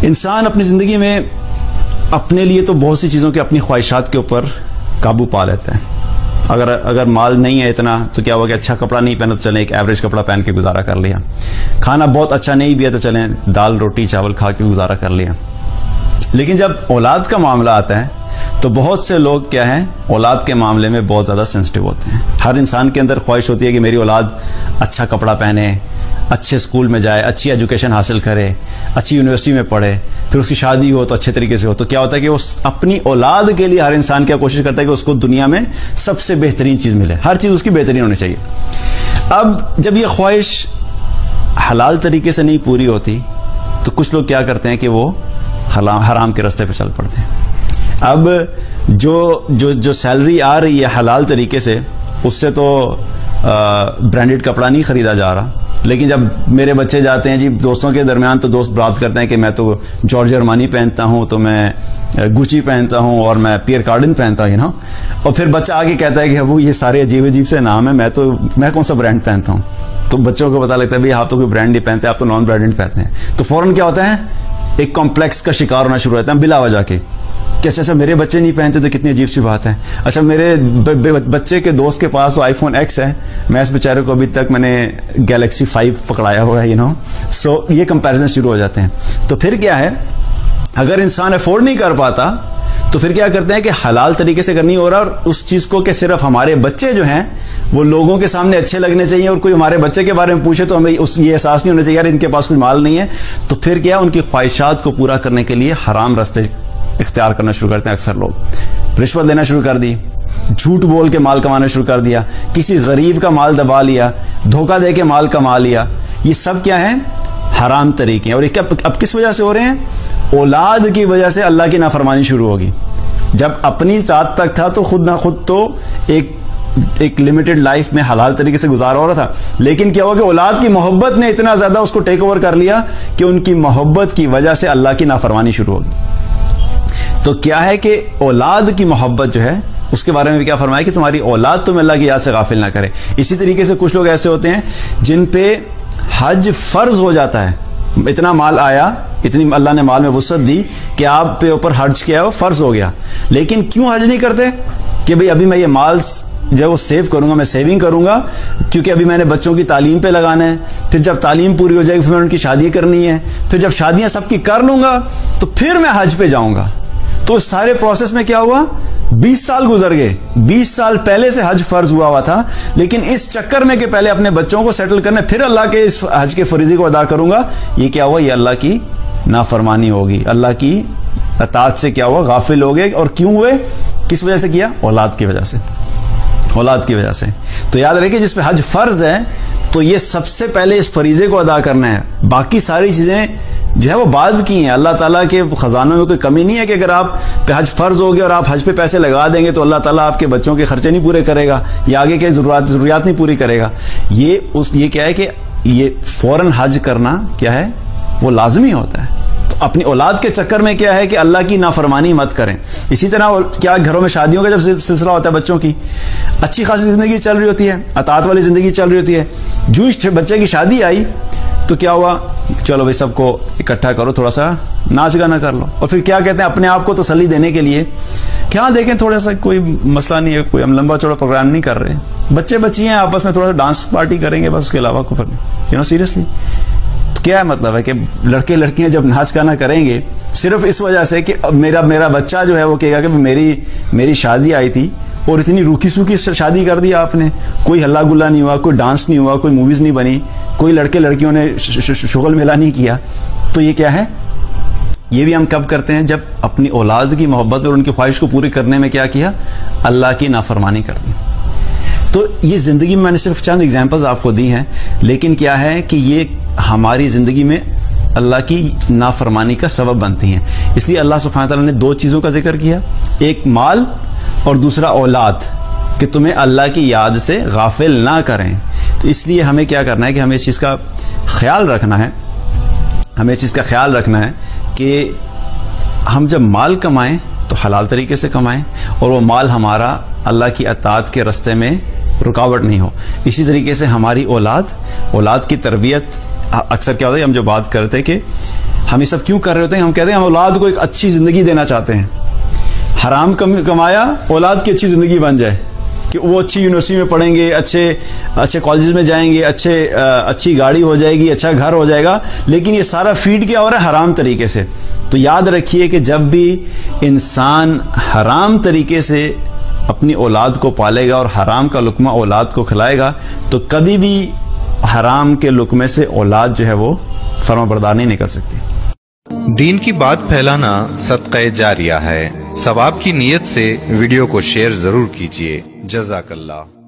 انسان اپنی زندگی میں اپنے لیے تو بہت سی چیزوں کے اپنی خواہشات کے اوپر قابو پا لیتا ہے. اگر مال نہیں ہے اتنا تو کیا ہوا کہ اچھا کپڑا نہیں پہنا تو چلیں ایک ایوریج کپڑا پہن کے گزارا کر لیا. کھانا بہت اچھا نہیں بھی ہے تو چلیں دال روٹی چاول کھا کے گزارا کر لیا. لیکن جب اولاد کا معاملہ آتا ہے تو بہت سے لوگ کیا ہیں اولاد کے معاملے میں بہت زیادہ سینسٹیو ہوتے ہیں. ہر انسان کے اندر خواہش ہوتی ہے کہ میری اولاد اچھا کپڑا پہنے, اچھے اسکول میں جائے, اچھی ایجوکیشن حاصل کرے, اچھی یونیورسٹی میں پڑھے, پھر اس کی شادی ہو تو اچھے طریقے سے ہو. تو کیا ہوتا ہے کہ اس اپنی اولاد کے لیے ہر انسان کیا کوشش کرتا ہے کہ اس کو دنیا میں سب سے بہترین چیز ملے, ہر چیز اس کی بہترین ہونی چاہیے. اب جب یہ خواہش حلال طریقے سے نہیں پوری ہوتی تو کچھ لوگ کیا کرتے ہیں کہ وہ حرام کے راستے پہ چل پڑتے ہیں. اب جو سیلری آ رہی ہے حلال طریقے سے اس سے تو برانڈڈ کپڑا نہیں خریدا جا رہا, لیکن جب میرے بچے جاتے ہیں جی دوستوں کے درمیان تو دوست بات کرتے ہیں کہ میں تو جارج ارمانی پہنتا ہوں, تو میں گوچی پہنتا ہوں, اور میں پیئر کارڈن پہنتا ہوں اور پھر بچہ آگے کہتا ہے کہ ابو یہ سارے عجیب سے نام ہے, میں کون سا برانڈ پہنتا ہوں. تو بچوں کو پتا لگتا ہے بھائی آپ تو کوئی برانڈ نہیں پہنتے, آپ تو نان برانڈڈ پہنتے ہیں. تو فوراً کیا ہوتا ہے ایک کمپلیکس کا شکار ہونا شروع ہوتا ہے بلا وجہ کے کہ اچھا میرے بچے نہیں پہنتے تو کتنی عجیب سی بات ہے. اچھا میرے بچے کے دوست کے پاس تو آئی فون ایکس ہے, میں اس بیچارے کو ابھی تک میں نے گیلیکسی 5 پکڑایا ہوا ہے سو یہ کمپیریزن شروع ہو جاتے ہیں. تو پھر کیا ہے اگر انسان افورڈ نہیں کر پاتا تو پھر کیا کرتے ہیں کہ حلال طریقے سے کرنی ہو رہا, اور اس چیز کو کہ صرف ہمارے بچے جو ہیں وہ لوگوں کے سامنے اچھے لگنے چاہیے, اور کوئی ہمارے بچے کے بارے میں پوچھے تو ہمیں یہ احساس نہیں ہونا چاہیے یار ان کے پاس کوئی مال نہیں ہے. تو پھر کیا ان کی خواہشات کو پورا کرنے کے لیے حرام راستے اختیار کرنا شروع کرتے ہیں. اکثر لوگ رشوت لینا شروع کر دی, جھوٹ بول کے مال کمانا شروع کر دیا, کسی غریب کا مال دبا لیا, دھوکہ دے کے مال کما لیا. یہ سب کیا ہے حرام طریقے ہیں. اور یہ اب کس وجہ سے ہو رہے ہیں؟ اولاد کی وجہ سے اللہ کی نافرمانی شروع ہوگی. جب اپنی ذات تک تھا تو خود نہ خود تو ایک لمیٹڈ لائف میں حلال طریقے سے گزارا ہو رہا تھا, لیکن کیا ہوا کہ اولاد کی محبت نے اتنا زیادہ اس کو ٹیک اوور کر لیا کہ ان کی محبت کی وجہ سے اللہ کی نافرمانی شروع ہوگی. تو کیا ہے کہ اولاد کی محبت جو ہے اس کے بارے میں بھی کیا فرمایا کہ تمہاری اولاد تمہیں اللہ کی یاد سے غافل نہ کرے. اسی طریقے سے کچھ لوگ ایسے ہوتے ہیں جن پہ حج فرض ہو جاتا ہے, اتنا مال آیا, اتنی اللہ نے مال میں وسعت دی کہ آپ پہ اوپر حج کیا وہ فرض ہو گیا, لیکن کیوں حج نہیں کرتے کہ بھئی ابھی میں یہ مال جو ہے وہ سیو کروں گا, میں سیونگ کروں گا کیونکہ ابھی میں نے بچوں کی تعلیم پہ لگانا ہے, پھر جب تعلیم پوری ہو جائے گی پھر میں ان کی شادی کرنی ہے, پھر جب شادیاں سب کی کر لوں گا تو پھر میں حج پہ جاؤں گا. تو اس سارے پروسیس میں کیا ہوا 20 سال گزر گئے, 20 سال پہلے سے حج فرض ہوا تھا, لیکن اس چکر میں کہ پہلے اپنے بچوں کو سیٹل کرنا پھر اللہ کے اس حج کے فریضے کو ادا کروں گا, یہ کیا ہوا یہ اللہ کی نافرمانی ہوگی, اللہ کی اطاعت سے کیا ہوا غافل ہو گئے. اور کیوں ہوئے, کس وجہ سے کیا؟ اولاد کی وجہ سے, اولاد کی وجہ سے. تو یاد رکھیں جس پہ حج فرض ہے تو یہ سب سے پہلے اس فریضے کو ادا کرنا ہے, باقی ساری چیزیں جو ہے وہ بعد کی ہیں. اللہ تعالیٰ کے خزانوں میں کوئی کمی نہیں ہے کہ اگر آپ پہ حج فرض ہو گیا اور آپ حج پہ پیسے لگا دیں گے تو اللہ تعالیٰ آپ کے بچوں کے خرچے نہیں پورے کرے گا یا آگے کے ضروریات نہیں پوری کرے گا. یہ کیا ہے کہ یہ فوراً حج کرنا کیا ہے وہ لازمی ہوتا ہے. تو اپنی اولاد کے چکر میں کیا ہے کہ اللہ کی نافرمانی مت کریں. اسی طرح کیا گھروں میں شادیوں کا جب سلسلہ ہوتا ہے بچوں کی اچھی خاصی زندگی چل رہی ہوتی ہے, اطاعت والی زندگی چل رہی ہوتی ہے, جو ہی بچے کی شادی آئی تو کیا ہوا چلو بھائی سب کو اکٹھا کرو, تھوڑا سا ناچ گانا کر لو. اور پھر کیا کہتے ہیں اپنے آپ کو تسلی دینے کے لیے کیا دیکھیں تھوڑا سا کوئی مسئلہ نہیں ہے, کوئی ہم لمبا چوڑا پروگرام نہیں کر رہے, بچے بچی ہیں آپس میں تھوڑا سا ڈانس پارٹی کریں گے بس, اس کے علاوہ کوئی سیریسلی کیا مطلب ہے کہ لڑکے لڑکیاں جب ناچ گانا کریں گے صرف اس وجہ سے کہ میرا بچہ جو ہے وہ کہے گا کہ میری شادی آئی تھی اور اتنی روکی سوکی شادی کر دی آپ نے, کوئی ہلا گلا نہیں ہوا, کوئی ڈانس نہیں ہوا, کوئی موویز نہیں بنی, کوئی لڑکے لڑکیوں نے شغل میلہ نہیں کیا. تو یہ کیا ہے, یہ بھی ہم کب کرتے ہیں جب اپنی اولاد کی محبت اور ان کی خواہش کو پوری کرنے میں کیا اللہ کی نافرمانی کر دی. تو یہ زندگی میں نے صرف چند ایگزامپلز آپ کو دی ہیں, لیکن کیا ہے کہ یہ ہماری زندگی میں اللہ کی نافرمانی کا سبب بنتی ہیں. اس لیے اللہ سبحانہ تعالیٰ نے 2 چیزوں کا ذکر کیا, ایک مال اور دوسرا اولاد, کہ تمہیں اللہ کی یاد سے غافل نہ کریں. تو اس لیے ہمیں کیا کرنا ہے کہ ہمیں اس چیز کا خیال رکھنا ہے, کہ ہم جب مال کمائیں تو حلال طریقے سے کمائیں اور وہ مال ہمارا اللہ کی اطاعت کے راستے میں رکاوٹ نہیں ہو. اسی طریقے سے ہماری اولاد کی تربیت, اکثر کیا ہوتا ہے ہم جو بات کرتے کہ ہم یہ سب کیوں کر رہے ہوتے ہیں؟ ہم کہتے ہیں ہم اولاد کو ایک اچھی زندگی دینا چاہتے ہیں. حرام کمایا اولاد کی اچھی زندگی بن جائے کہ وہ اچھی یونیورسٹی میں پڑھیں گے, اچھے کالجز میں جائیں گے, اچھی گاڑی ہو جائے گی, اچھا گھر ہو جائے گا. لیکن یہ سارا فیڈ کیا ہو رہا ہے؟ حرام طریقے سے. تو یاد رکھیے کہ جب بھی انسان حرام طریقے سے اپنی اولاد کو پالے گا اور حرام کا لقمہ اولاد کو کھلائے گا تو کبھی بھی حرام کے لقمے سے اولاد جو ہے وہ فرما بردار نہیں نکل سکتی. دین کی بات پھیلانا صدقہ جاریہ ہے. ثواب کی نیت سے ویڈیو کو شیئر ضرور کیجیے. جزاک اللہ.